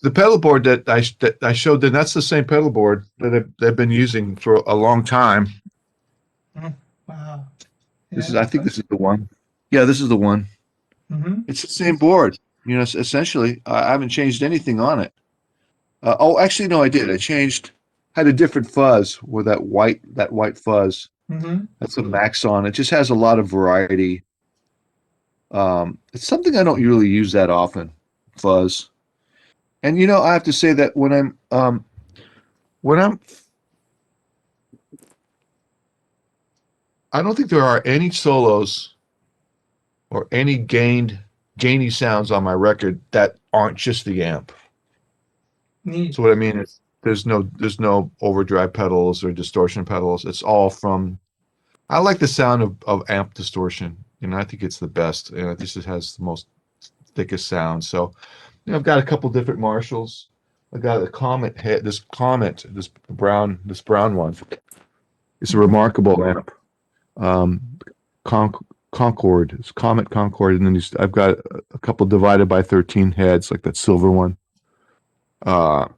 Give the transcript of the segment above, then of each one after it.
the pedal board that I showed them, that's the same pedal board that they've been using for a long time. Wow. This is, Yeah. I think this is the one. Yeah, this is the one. Mm-hmm. It's the same board. Essentially, I haven't changed anything on it. Oh, actually, no, I did. I changed, had a different fuzz with that white fuzz. Mm-hmm. That's a Maxon. It just has a lot of variety. It's something I don't really use that often, fuzz. And I have to say that when I'm, I don't think there are any solos or any gainy sounds on my record that aren't just the amp. Neat. So what I mean is there's no overdrive pedals or distortion pedals. It's all from I like the sound of amp distortion. I think it's the best. It just has the most thickest sound. So, I've got a couple different Marshalls. I got a Comet head, this brown one. It's a Mm-hmm. remarkable amp. Um, Con Concord, it's Comet Concord, and then I've got a couple divided by 13 heads, like that silver one. Uh,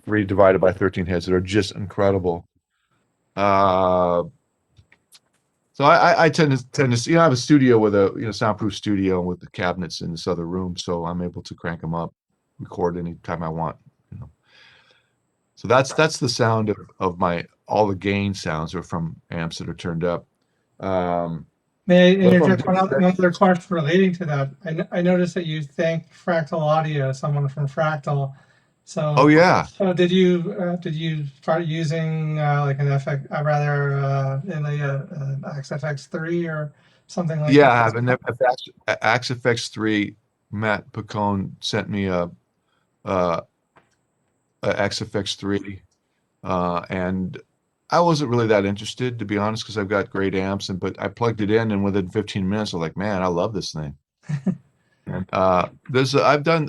3 divided by 13 heads that are just incredible. Uh, So I tend to see, I have a studio with a soundproof studio with the cabinets in this other room, so I'm able to crank them up, record anytime I want. You know. So that's the sound of my all the gain sounds are from amps that are turned up. Um, May I but if I'm interject another question relating to that? I noticed that you thanked Fractal Audio, someone from Fractal. oh So, yeah, did you start using like an FX, rather in a XFX3 or something like yeah, that? I have an Axe FX3. Matt Picone sent me a, a XFX3, and I wasn't really that interested, to be honest, because I've got great amps, but I plugged it in, and within 15 minutes, I'm like, man, I love this thing. And I've done,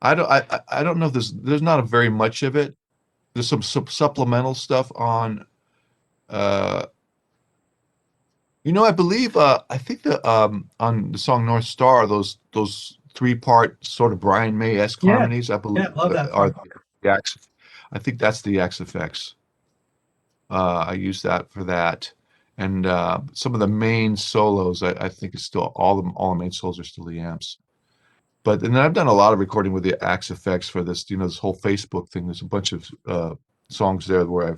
I don't know if there's not a very much of it. There's some supplemental stuff on, uh, I believe, I think on the song North Star, those 3-part sort of Brian May-esque Yeah, harmonies, I yeah, believe, love that are song. the Axe. I think that's the Axe effects. I use that for that, and some of the main solos. I think it's still all the main solos are still the amps. But and then I've done a lot of recording with the Axe effects for this whole Facebook thing. There's a bunch of songs there where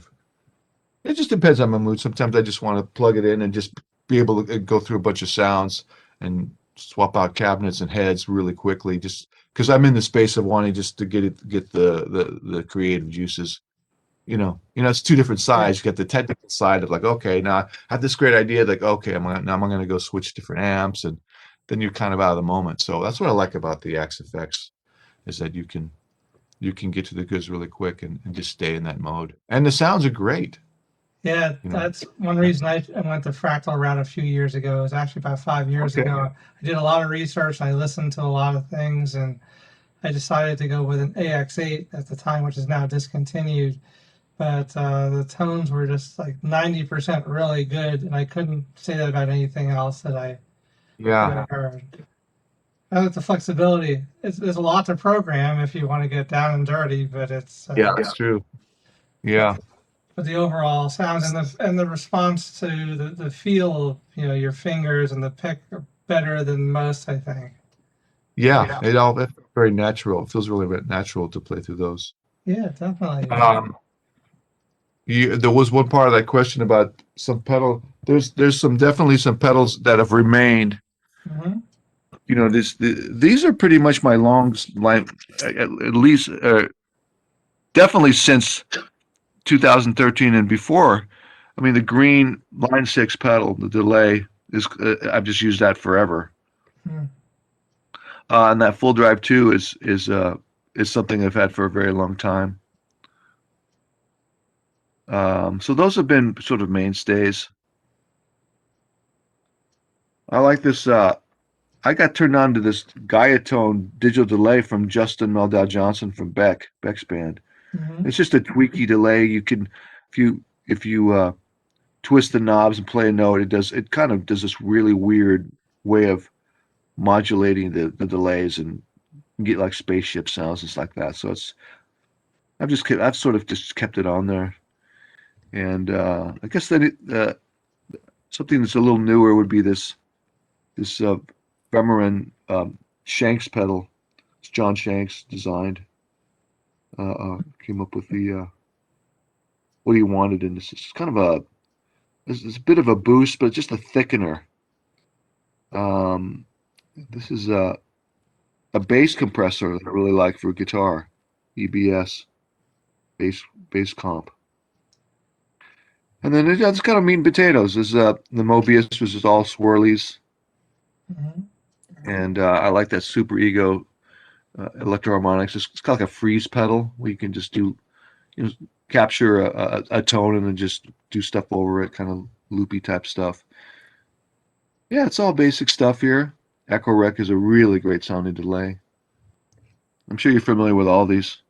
it just depends on my mood. Sometimes I just want to plug it in and just be able to go through a bunch of sounds and swap out cabinets and heads really quickly, just because I'm in the space of wanting just to get the creative juices. It's two different Yeah, sides. You got the technical side of like, okay, now I have this great idea, like, okay, now I'm gonna go switch different amps, and then you're kind of out of the moment. So that's what I like about the Axe effects is that you can get to the goods really quick and just stay in that mode. And the sounds are great, yeah, you know. that's one reason I went the Fractal route a few years ago. It was actually about 5 years Okay. ago. I did a lot of research. I listened to a lot of things, and I decided to go with an AX8 at the time, which is now discontinued. But the tones were just like 90% really good, and I couldn't say that about anything else that Yeah. I heard. I like the flexibility. There's a lot to program if you want to get down and dirty, but Yeah, that's true. Yeah. but the overall sounds and the response to the feel of your fingers and the pick are better than most, I think. Yeah. It's very natural. It feels really natural to play through those. Yeah, definitely. Um, there was one part of that question about some pedal. There's definitely some pedals that have remained. Hmm. These are pretty much my long line, at least definitely since 2013 and before. I mean, the green line 6 pedal, the delay is I've just used that forever. And that full drive 2 is something I've had for a very long time. So those have been sort of mainstays. I like this. I got turned on to this Gaiatone digital delay from Justin Meldau Johnson from Beck's band. Hmm. It's just a tweaky delay. If you twist the knobs and play a note, it kind of does this really weird way of modulating the delays, and You get like spaceship sounds and stuff like that. So I've sort of just kept it on there. And I guess then something that's a little newer would be this Vemarin Shanks pedal. It's John Shanks designed. Came up with the what he wanted in this. It's kind of it's a bit of a boost, but just a thickener. Um, this is a bass compressor that I really like for guitar, EBS bass bass comp. And then it's kind of meat and potatoes. This the Mobius was just all swirlies, Mhm. and I like that Super Ego electro harmonics. It's kind of like a freeze pedal where you can just do capture a tone and then just do stuff over it, kind of loopy type stuff. Yeah, it's all basic stuff here. Echo Rec is a really great sounding delay. I'm sure you're familiar with all these.